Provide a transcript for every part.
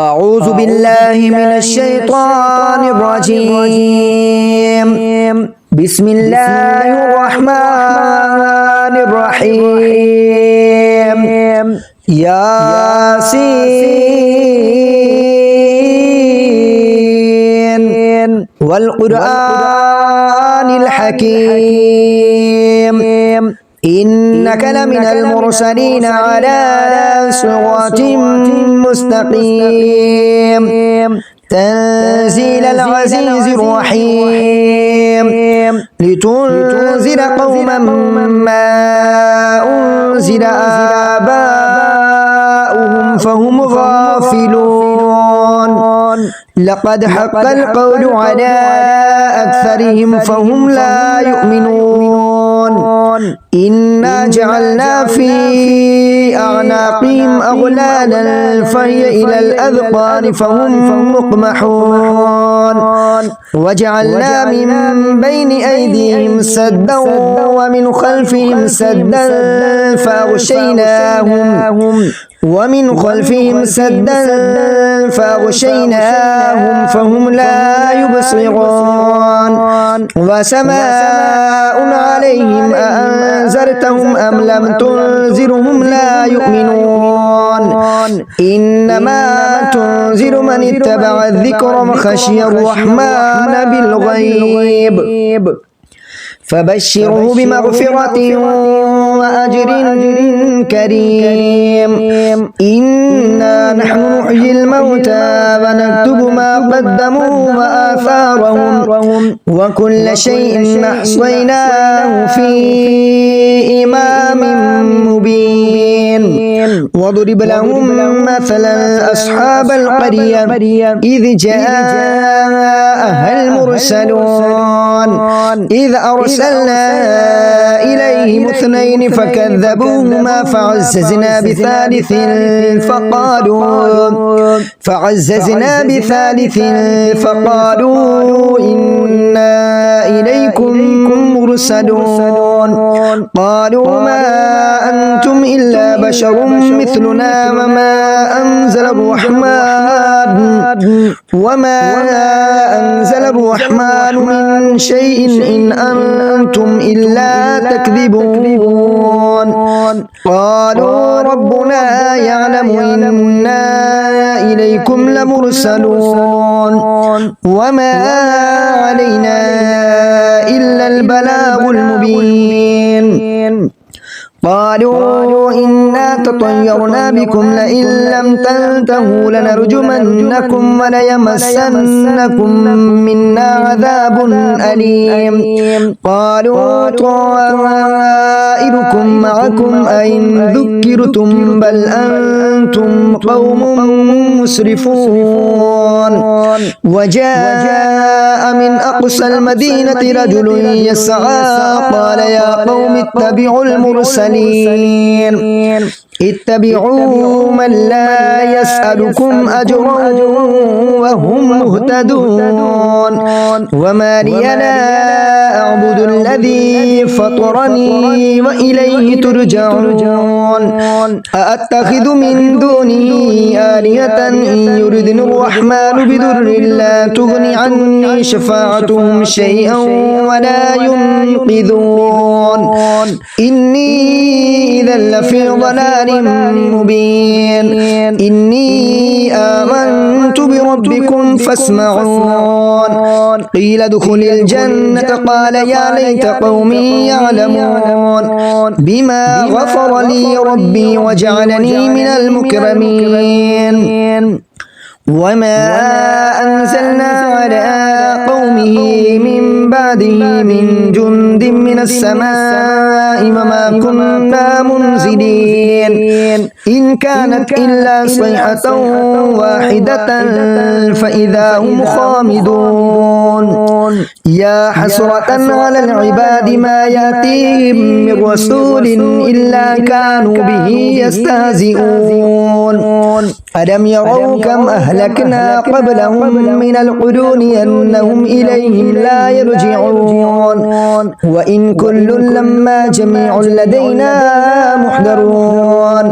أعوذ بالله من الشيطان الرجيم. بسم الله الرحمن الرحيم. ياسين والقرآن الحكيم إنك لمن المرسلين على صراط مستقيم تنزيل العزيز الرحيم لتنذر قوما ما أنزل آباؤهم فهم غافلون لقد حق القول على أكثرهم فهم لا يؤمنون إنا جعلنا في أعناقهم أغلالا فهي إلى الأذقان فهم مقمحون وجعلنا من بين أيديهم سدا ومن خلفهم سدا فأغشيناهم فهم لا يبصرون وسماء عليهم أأنذرتهم أم لم تنذرهم لا يؤمنون إنما تنذر من اتبع الذكر وخشي الرحمن بالغيب فبشره بمغفرة وأجر كريم إنا نحن نحيي الموتى ونكتب ما قدموا وآثارهم وكل شيء أحصيناه في إمام مبين واضرب لهم مثلا أصحاب القرية إذ جاءها المرسلون إذ أرسلنا إليهم اثنين فكذبوهما فعززنا بثالث فقالوا إنا إليكم مرسلون قالوا ما أنتم إلا بشر مثلنا وما أنزل الرحمن من شيء إن أنتم إلا تكذبون قالوا ربنا يعلم إنا إليكم لمرسلون وما علينا إلا البلاغ المبين قالوا إنا تطيرنا بكم لئن لم تنتهوا لنرجمنكم وليمسنكم منا عذاب أليم قالوا طائركم معكم أئن ذكرتم بل أنتم قوم مسرفون وجاء من أقصى المدينة رجل يسعى قال يا قوم اتبعوا المرسلين اتبعوا من لا يسألكم أجرا وهم مهتدون وما لي لا أعبد الذي فطرني وإليه ترجعون أأتخذ من دونه آلهة إن يردن الرحمن بضر لا تغن عني شفاعتهم شيئا ولا ينقذون إني إذا لفي ضلال مبين إني آمنت بربكم فاسمعون قيل ادخل الجنة قال يا ليت قومي يعلمون بما غفر لي ربي وجعلني من المكرمين وما أنزلنا على قومه من بعده من جند من السماء وما كنا منزلين إن كانت إلا صيحة واحدة فإذا هم خامدون يا حسرة على العباد ما يأتيهم من رسول إلا كانوا به يستهزئون ألم يروا كم أهلكنا قبلهم من القرون أنهم إليهم لا يرجعون وإن كل لما جميع لدينا محضرون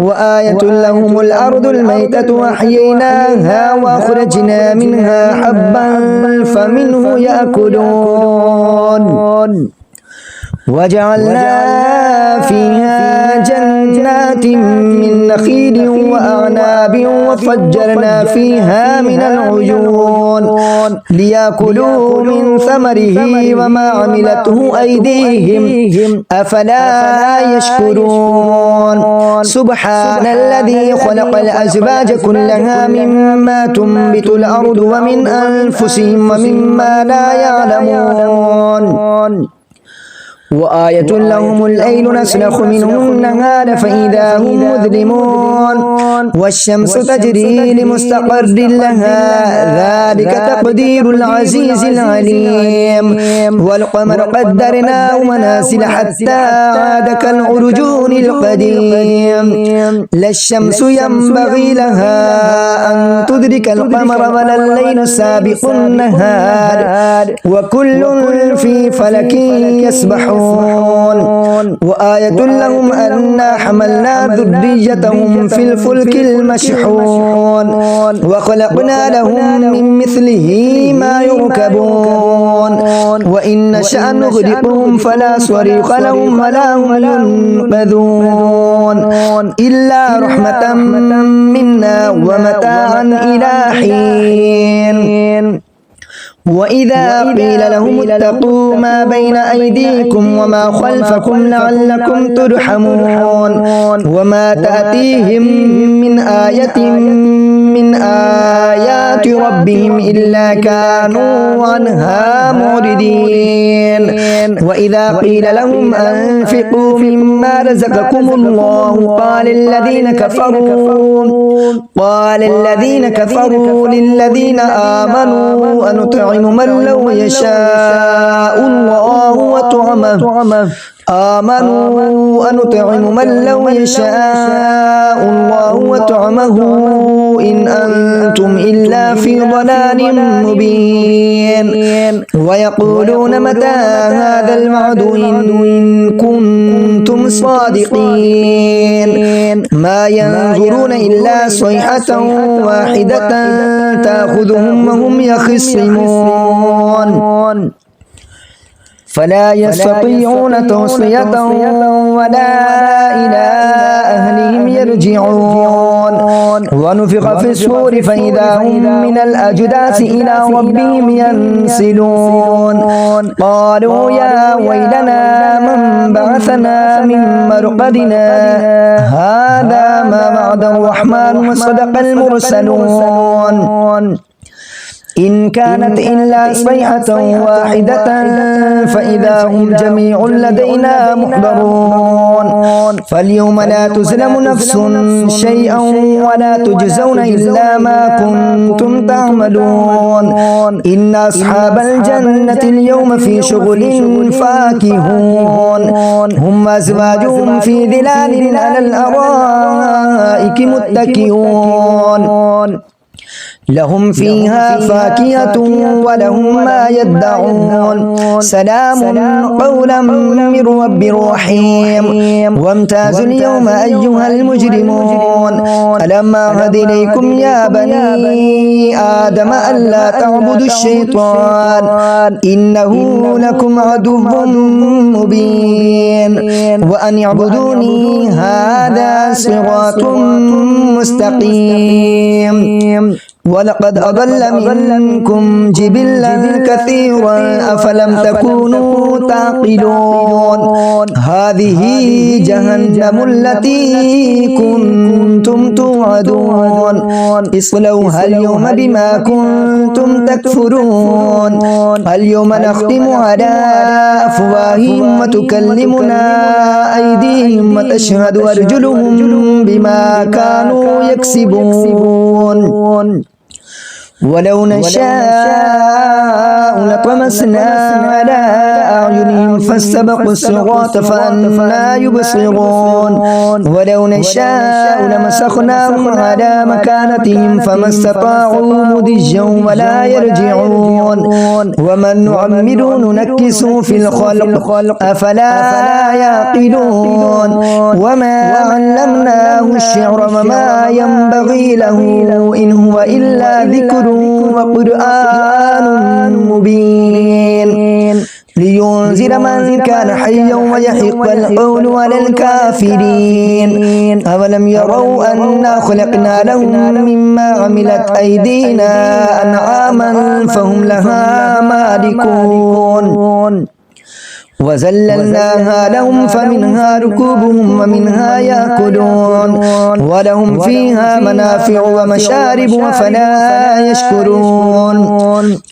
وآية لهم الأرض الميتة وأحييناها وأخرجنا منها حبا فمنه يأكلون وجعلنا فيها جنات من نخيل وأعناب وفجرنا فيها من العيون ليأكلوا من ثمره وما عملته أيديهم أفلا يشكرون سبحان الذي خلق الأزواج كلها مما تنبت الأرض ومن أنفسهم ومما لا يعلمون وآية لهم الليل نسلخ منه النهار فإذا هم مظلمون والشمس تجري لمستقر لها ذلك تقدير العزيز العليم والقمر قدرناه منازل حتى عاد كالعرجون القديم لا الشمس ينبغي لها أن تدرك القمر ولا الليل سابق النهار وكل في فلك يسبحون وآية لهم أنا حملنا ذريتهم في الفلك المشحون وخلقنا لهم من مثله ما يركبون وإن نشأ نغرقهم فلا صريخ لهم ولا هم ينقذون إلا رحمة منا ومتاعا إلى حين وإذا قيل لهم اتقوا ما بين أيديكم وما خلفكم لعلكم ترحمون وما تأتيهم من آية من آيات ربهم إلا كانوا عنها معرضين وإذا قيل لهم أنفقوا مما رزقكم الله قال الذين كفروا للذين آمنوا أنطعم من لو يشاء الله وطعمه أنطعم من لو يشاء الله وطعمه إن أنتم إلا في ضلال مبين ويقولون متى هذا الوعد إن كنتم صادقين ما ينظرون إلا صيحة واحدة تأخذهم وهم يخصمون فلا يستطيعون توصية ولا إلى أهلهم يرجعون ونفخ في الصور فإذا هم من الأجداث إلى ربهم ينسلون قالوا يا ويلنا من بعثنا من مرقدنا هذا ما وعد الرحمن وصدق المرسلون إن كانت إلا صيحة واحدة فإذا هم جميع لدينا محضرون فاليوم لا تظلم نفس شيئا ولا تجزون إلا ما كنتم تعملون إن أصحاب الجنة اليوم في شغل فاكهون هم أزواجهم في ظلال على الأرائك متكئون لهم فيها فاكهة ولهم ما يدعون سلام قولا من رب رحيم وامتازوا اليوم أيها المجرمون ألم أعهد إليكم يا بني آدم ألا تعبدوا الشيطان إنه لكم عدو مبين وأن اعبدوني هذا صراط مستقيم ولقد أضل منكم جبلا كثيرا أفلم تكونوا تعقلون هذه جهنم التي كنتم توعدون اصلوها اليوم بما كنتم تكفرون اليوم نختم على أفواههم وتكلمنا أيديهم وتشهد أرجلهم بما كانوا يكسبون ولو نشاء لطمسنا على أعينهم فاستبقوا الصراط فأنى يبصرون ولو نشاء لمسخناهم على مكانتهم فما استطاعوا مضجا ولا يرجعون ومن نعمر ننكسه في الخلق أفلا يعقلون وما علمناه الشعر وما ينبغي له إن هو إلا ذكر وقرآن مبين لينذر من كان حيا ويحق القول على الكافرين أولم يروا أنا خلقنا لهم مما عملت أيدينا أنعاما فهم لها مالكون وزللناها لهم فمنها ركوبهم ومنها يأكلون ولهم فيها منافع ومشارب فلا يشكرون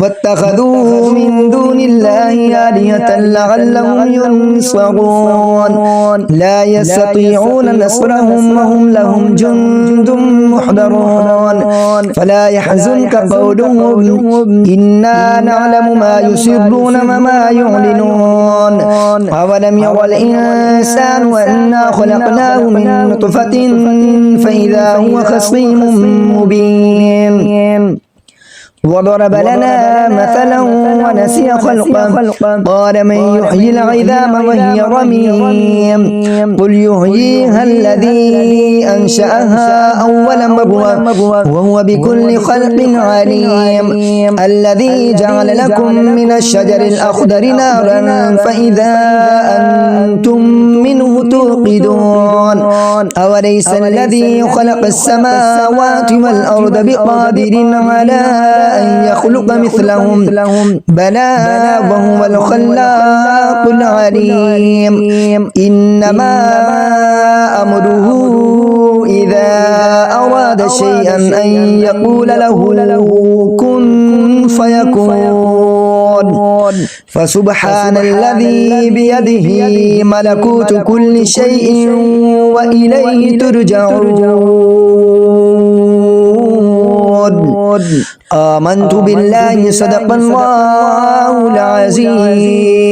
واتخذوا من دون الله آلهة لعلهم ينصرون لا يستطيعون نصرهم وهم لهم جند محضرون فلا يحزنك قولهم إنا نعلم ما يسرون وما يعلنون أولم ير الإنسان أنا خلقناه من نطفة فإذا هو خصيم مبين وضرب لنا مثلا ونسي خلقه قال من يحيي العظام وهي رميم قل يحييها الذي أنشأها أول مرة وهو بكل خلق عليم الذي جعل لكم من الشجر الأخضر نارا فإذا أنتم منه توقدون أوليس الذي خلق السماوات والأرض بقادر على أن يخلق مثلهم بلى وهو الخلاق العليم إنما أمره إذا أراد شيئا أن يقول له كن فيكون فسبحان الذي بيده ملكوت كل شيء وإليه ترجعون آمنت بالله صدق الله العظيم.